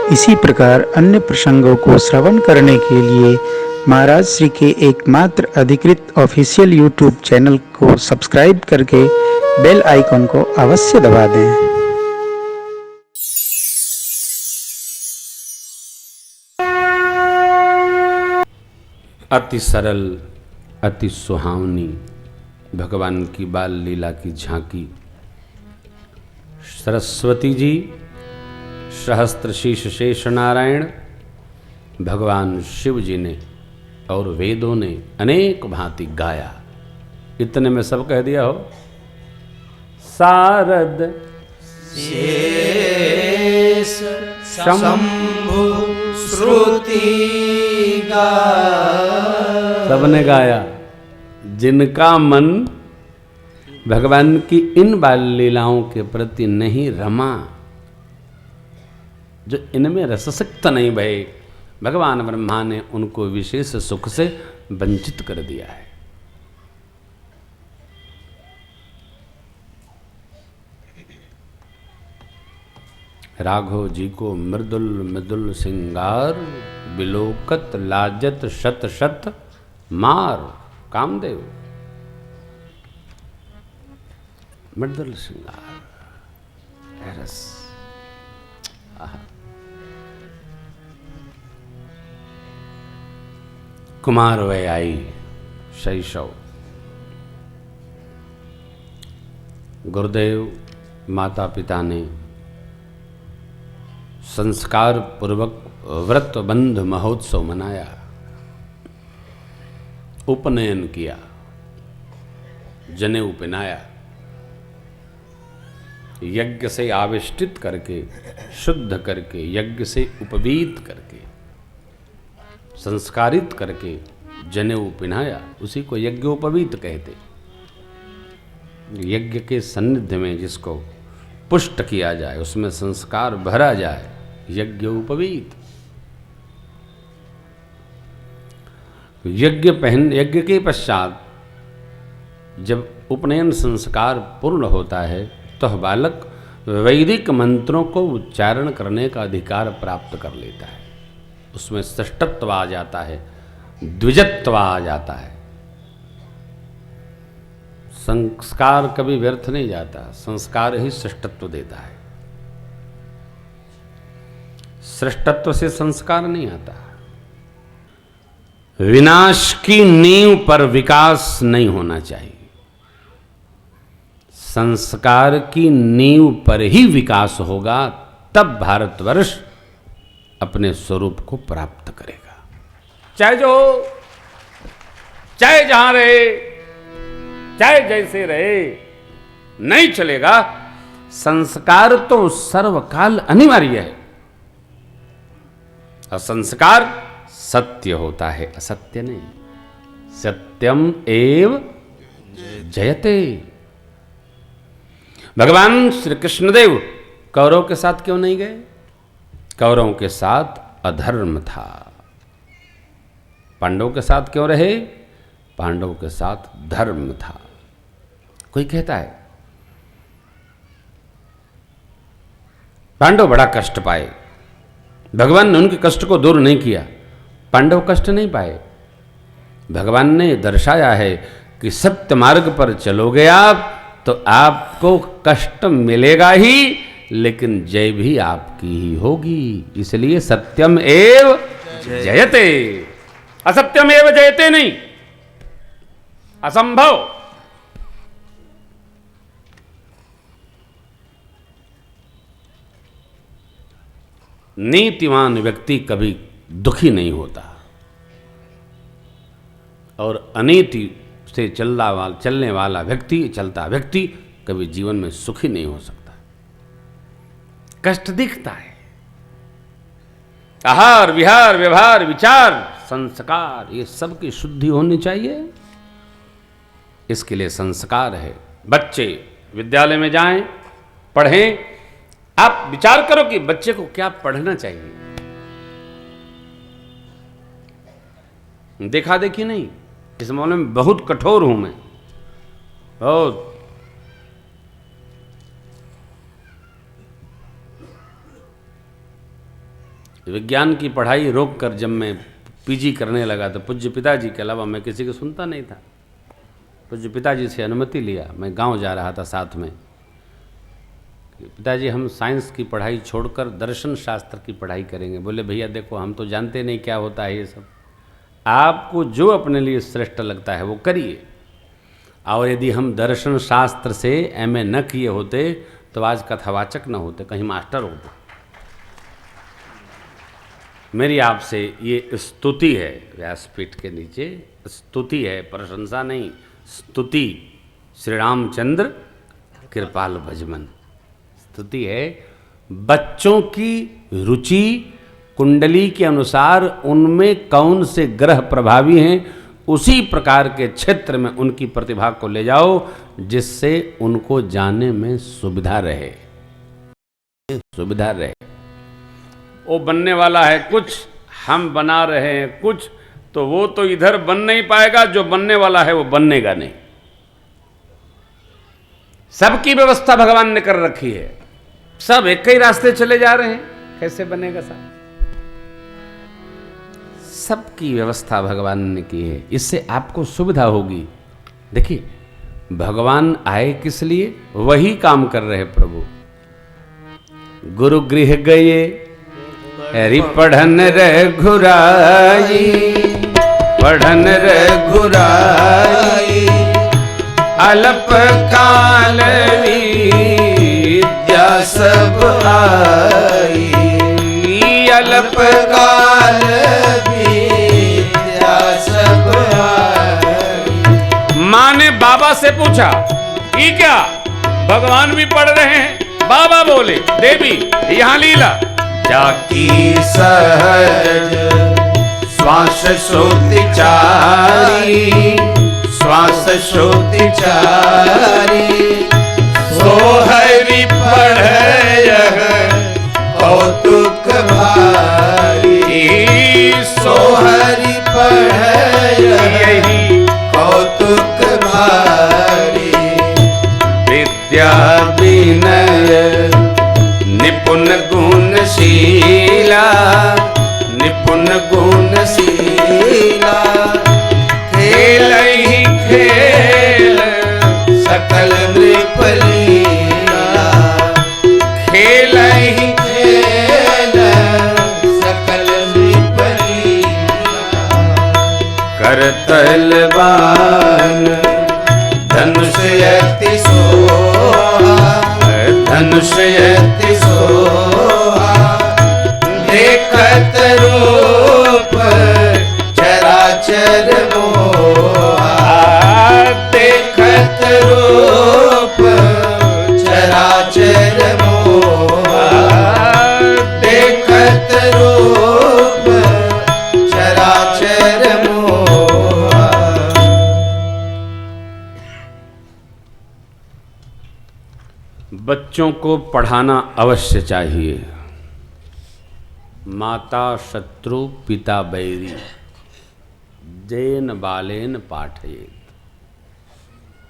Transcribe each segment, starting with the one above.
इसी प्रकार अन्य प्रसंगों को श्रवण करने के लिए महाराज श्री के एकमात्र अधिकृत ऑफिशियल यूट्यूब चैनल को सब्सक्राइब करके बेल आइकन को अवश्य दबा दें। अति सरल, अति सुहावनी भगवान की बाल लीला की झांकी। सरस्वती जी, सहस्त्र शीश शेष नारायण, भगवान शिव जी ने और वेदों ने अनेक भांति गाया। इतने में सब कह दिया हो। सारद शेष शंभु श्रुति गा, सबने गाया। जिनका मन भगवान की इन बाल लीलाओं के प्रति नहीं रमा, जो इनमें रससिक्त नहीं भये, भगवान ब्रह्मा ने उनको विशेष सुख से वंचित कर दिया है। राघव जी को मृदुल मृदुल सिंगार, बिलोकत लाजत शत शत मार। कामदेव मृदुल सिंगार रस। कुमार वय आई शैशव। गुरुदेव माता पिता ने संस्कार पूर्वक व्रत बंध महोत्सव मनाया, उपनयन किया, जनेऊ पहनाया, यज्ञ से आविष्टित करके, शुद्ध करके, यज्ञ से उपवीत करके, संस्कारित करके जनेऊ पहनाया। उसी को यज्ञोपवीत कहते। यज्ञ के सान्निध्य में जिसको पुष्ट किया जाए, उसमें संस्कार भरा जाए, यज्ञोपवीत। यज्ञ के पश्चात जब उपनयन संस्कार पूर्ण होता है तो बालक वैदिक मंत्रों को उच्चारण करने का अधिकार प्राप्त कर लेता है। उसमें श्रेष्ठत्व आ जाता है, द्विजत्व आ जाता है। संस्कार कभी व्यर्थ नहीं जाता, संस्कार ही श्रेष्ठत्व देता है। श्रेष्ठत्व से संस्कार नहीं आता। विनाश की नींव पर विकास नहीं होना चाहिए, संस्कार की नींव पर ही विकास होगा, तब भारतवर्ष अपने स्वरूप को प्राप्त करेगा। चाहे जो चाहे जहां रहे, चाहे जैसे रहे, नहीं चलेगा। संस्कार तो सर्वकाल अनिवार्य है। और संस्कार सत्य होता है, असत्य नहीं। सत्यम एव जयते। भगवान श्री कृष्णदेव कौरव के साथ क्यों नहीं गए? कौरवों के साथ अधर्म था। पांडवों के साथ क्यों रहे? पांडवों के साथ धर्म था। कोई कहता है पांडव बड़ा कष्ट पाए, भगवान ने उनके कष्ट को दूर नहीं किया। पांडव कष्ट नहीं पाए। भगवान ने दर्शाया है कि सत्य मार्ग पर चलोगे आप तो आपको कष्ट मिलेगा ही, लेकिन जय भी आपकी ही होगी। इसलिए सत्यम एव जयते, असत्यम एव जयते नहीं, असंभव। नीतिवान व्यक्ति कभी दुखी नहीं होता और अनीति से चलने वाला व्यक्ति कभी जीवन में सुखी नहीं हो सकता। कष्ट दिखता है। आहार विहार व्यवहार विचार संस्कार, ये सब की शुद्धि होनी चाहिए। इसके लिए संस्कार है। बच्चे विद्यालय में जाएं, पढ़ें। आप विचार करो कि बच्चे को क्या पढ़ना चाहिए। देखा देखी नहीं, इस मामले में बहुत कठोर हूं मैं, बहुत। विज्ञान की पढ़ाई रोक कर जब मैं पीजी करने लगा तो पूज्य पिताजी के अलावा मैं किसी को सुनता नहीं था। पूज्य पिताजी से अनुमति लिया, मैं गांव जा रहा था साथ में, पिताजी हम साइंस की पढ़ाई छोड़कर दर्शन शास्त्र की पढ़ाई करेंगे। बोले भैया देखो हम तो जानते नहीं क्या होता है ये सब, आपको जो अपने लिए श्रेष्ठ लगता है वो करिए। और यदि हम दर्शन शास्त्र से एमए न किए होते तो आज कथावाचक न होते, कहीं मास्टर होते। मेरी आपसे ये स्तुति है, व्यासपीठ के नीचे स्तुति है, प्रशंसा नहीं, स्तुति। श्री रामचंद्र कृपाल भजमन स्तुति है। बच्चों की रुचि कुंडली के अनुसार उनमें कौन से ग्रह प्रभावी हैं, उसी प्रकार के क्षेत्र में उनकी प्रतिभा को ले जाओ जिससे उनको जाने में सुविधा रहे, सुविधा रहे। वो बनने वाला है कुछ, हम बना रहे हैं कुछ, तो वो तो इधर बन नहीं पाएगा, जो बनने वाला है वो बनेगा नहीं। सबकी व्यवस्था भगवान ने कर रखी है, सब एक ही रास्ते चले जा रहे हैं, कैसे बनेगा साहब? सबकी व्यवस्था भगवान ने की है, इससे आपको सुविधा होगी। देखिए भगवान आए किस लिए, वही काम कर रहे प्रभु। गुरु गृह गए हरि पढ़न रघुराई, पढ़न रघुराई, अल्प काल विद्या सब आई, अल्प काल विद्या सब आई। माँ ने बाबा से पूछा ये क्या, भगवान भी पढ़ रहे हैं? बाबा बोले देवी यहाँ लीला, जाकी सहज श्वास श्रुति चारी, श्वास श्रुति चारी, सो हरि पढ़य कौतुक भारी, सो हरि पढ़य कौतुक भारी, विद्या विनय निपुण गुणशीला, निपुण गुणशीला, खेल ही खेल सकल नृपलीला, खेल ही खेल सकल नृपलीला, करतल बाण धनुष यति सोहा, धनुष यति सोहा, देखत रूप चराचर मोहा, देखत रूप चराचर मोहा, देखत रूप चराचर मोहा। बच्चों को पढ़ाना अवश्य चाहिए। माता शत्रु पिता बैरी, जैन बालेन पाठयेत।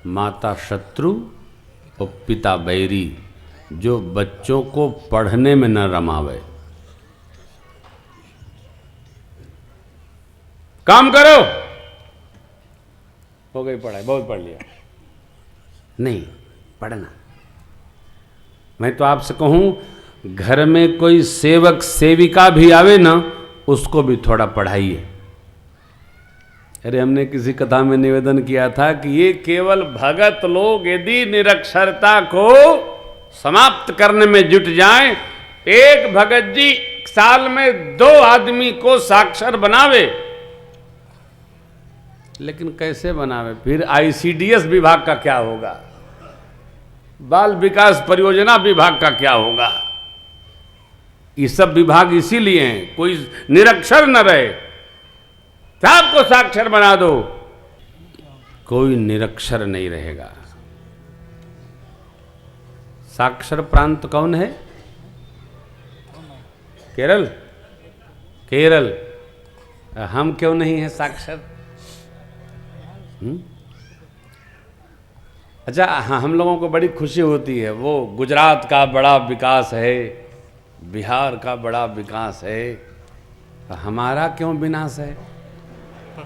माता शत्रु और पिता बैरी, जो बच्चों को पढ़ने में न रमावे। काम करो, हो गई पढ़ाई, बहुत पढ़ लिया, नहीं पढ़ना। मैं तो आपसे कहूं घर में कोई सेवक सेविका भी आवे ना, उसको भी थोड़ा पढ़ाइए। अरे हमने किसी कथा में निवेदन किया था कि ये केवल भगत लोग यदि निरक्षरता को समाप्त करने में जुट जाएं, एक भगत जी साल में 2 आदमी को साक्षर बनावे। लेकिन कैसे बनावे? फिर आईसीडीएस विभाग का क्या होगा, बाल विकास परियोजना विभाग का क्या होगा? ये सब विभाग इसीलिए हैं, कोई निरक्षर न रहे, सबको साक्षर बना दो, कोई निरक्षर नहीं रहेगा। साक्षर प्रांत कौन है? केरल। केरल। हम क्यों नहीं है साक्षर? अच्छा हाँ, हम लोगों को बड़ी खुशी होती है, वो गुजरात का बड़ा विकास है, बिहार का बड़ा विकास है, तो हमारा क्यों विनाश है?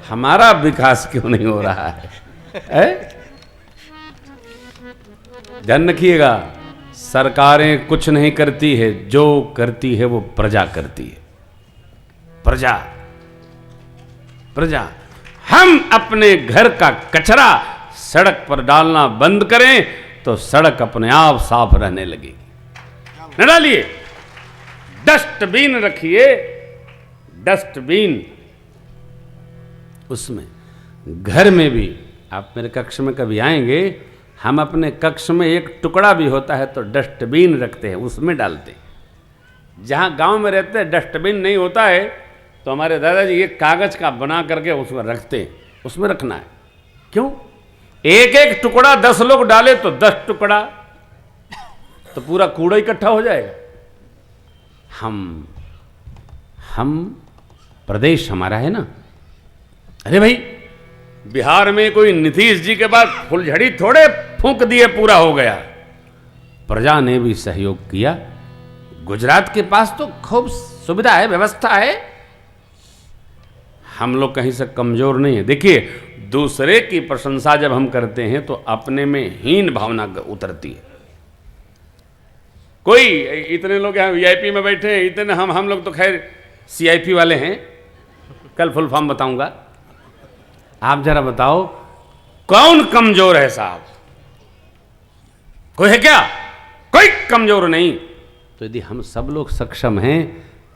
हमारा विकास क्यों नहीं हो रहा है? ध्यान रखिएगा, सरकारें कुछ नहीं करती है, जो करती है वो प्रजा करती है। प्रजा प्रजा। हम अपने घर का कचरा सड़क पर डालना बंद करें तो सड़क अपने आप साफ रहने लगेगी। न डालिए, डस्टबिन रखिए, डस्टबिन। उसमें घर में भी, आप मेरे कक्ष में कभी आएंगे, हम अपने कक्ष में एक टुकड़ा भी होता है तो डस्टबिन रखते हैं, उसमें डालते हैं। जहाँ गांव में रहते हैं डस्टबिन नहीं होता है तो हमारे दादाजी एक कागज का बना करके उसमें रखते हैं, उसमें रखना है। क्यों? एक एक टुकड़ा 10 लोग डाले तो 10 टुकड़ा, तो पूरा कूड़ा इकट्ठा हो जाएगा। हम प्रदेश हमारा है ना। अरे भाई, बिहार में कोई नीतीश जी के बाद फुलझड़ी थोड़े फूंक दिए पूरा हो गया। प्रजा ने भी सहयोग किया। गुजरात के पास तो खूब सुविधा है, व्यवस्था है। हम लोग कहीं से कमजोर नहीं है। देखिए, दूसरे की प्रशंसा जब हम करते हैं तो अपने में हीन भावना उतरती है। कोई इतने लोग यहाँ वीआईपी में बैठे हैं, इतने हम लोग तो खैर सीआईपी वाले हैं। कल फुल फॉर्म बताऊंगा। आप जरा बताओ, कौन कमजोर है साहब? कोई है क्या? कोई कमजोर नहीं। तो यदि हम सब लोग सक्षम हैं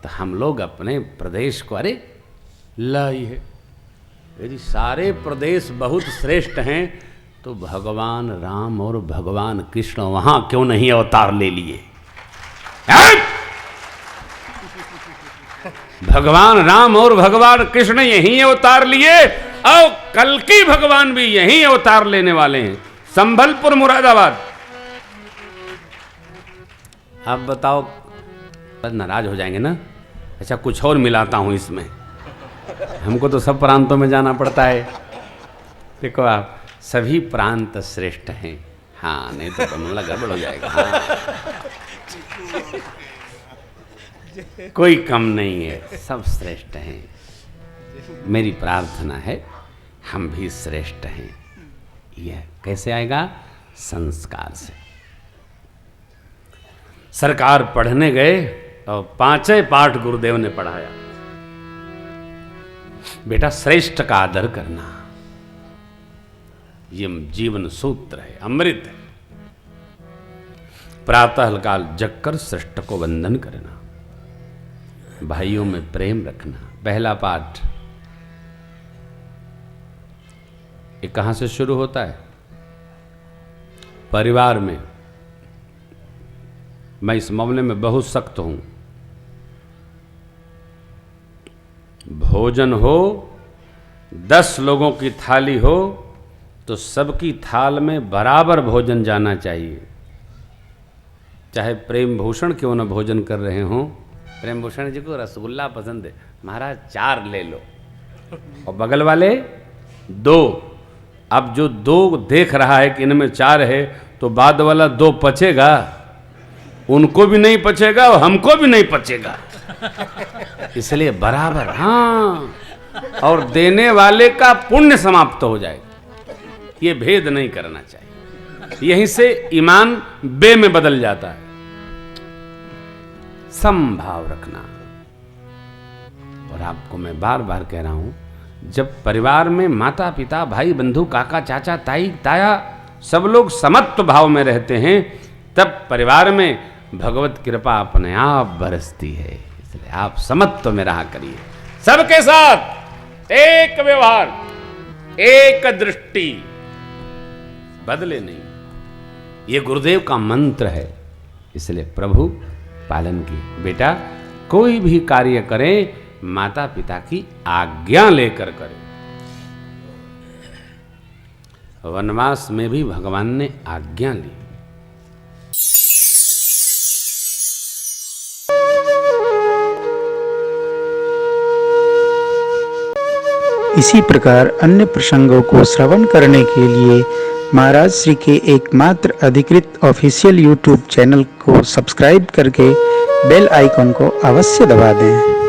तो हम लोग अपने प्रदेश को, अरे लाई है, यदि सारे प्रदेश बहुत श्रेष्ठ हैं तो भगवान राम और भगवान कृष्ण वहां क्यों नहीं अवतार ले लिए? भगवान राम और भगवान कृष्ण यहीं अवतार लिए और कल की भगवान भी यहीं अवतार लेने वाले हैं, संभलपुर मुरादाबाद। आप बताओ, नाराज हो जाएंगे ना? अच्छा, कुछ और मिलाता हूं इसमें। हमको तो सब प्रांतों में जाना पड़ता है। देखो आप, सभी प्रांत श्रेष्ठ हैं। हाँ, नहीं तो मामला गड़बड़ हो जाएगा। हाँ। कोई कम नहीं है, सब श्रेष्ठ हैं। मेरी प्रार्थना है हम भी श्रेष्ठ हैं। यह कैसे आएगा? संस्कार से। सरकार पढ़ने गए और 5 पाठ गुरुदेव ने पढ़ाया। बेटा, श्रेष्ठ का आदर करना ये जीवन सूत्र है, अमृत है। प्रातःकाल जगकर श्रेष्ठ को वंदन करना, भाइयों में प्रेम रखना। पहला पाठ ये कहां से शुरू होता है? परिवार में। मैं इस मामले में बहुत सख्त हूं। भोजन हो, 10 लोगों की थाली हो तो सबकी थाल में बराबर भोजन जाना चाहिए। चाहे प्रेम भूषण क्यों न भोजन कर रहे हों, प्रेम भूषण जी को रसगुल्ला पसंद है, महाराज 4 ले लो, और बगल वाले 2। अब जो 2 देख रहा है कि इनमें 4 है तो बाद वाला 2 पचेगा, उनको भी नहीं पचेगा और हमको भी नहीं पचेगा। इसलिए बराबर। हाँ, और देने वाले का पुण्य समाप्त हो जाएगा। ये भेद नहीं करना चाहिए। यहीं से ईमान बे में बदल जाता है। समभाव रखना। और आपको मैं बार बार कह रहा हूं, जब परिवार में माता पिता भाई बंधु काका चाचा ताई ताया सब लोग समत्व भाव में रहते हैं, तब परिवार में भगवत कृपा अपने आप बरसती है। इसलिए आप समत्व में रहा करिए, सबके साथ एक व्यवहार, एक दृष्टि, बदले नहीं। ये गुरुदेव का मंत्र है, इसलिए प्रभु पालन किए। बेटा, कोई भी कार्य करें माता पिता की आज्ञा लेकर करें। वनवास में भी भगवान ने आज्ञा ली। इसी प्रकार अन्य प्रसंगों को श्रवण करने के लिए महाराज श्री के एकमात्र अधिकृत ऑफिशियल यूट्यूब चैनल को सब्सक्राइब करके बेल आइकन को अवश्य दबा दें।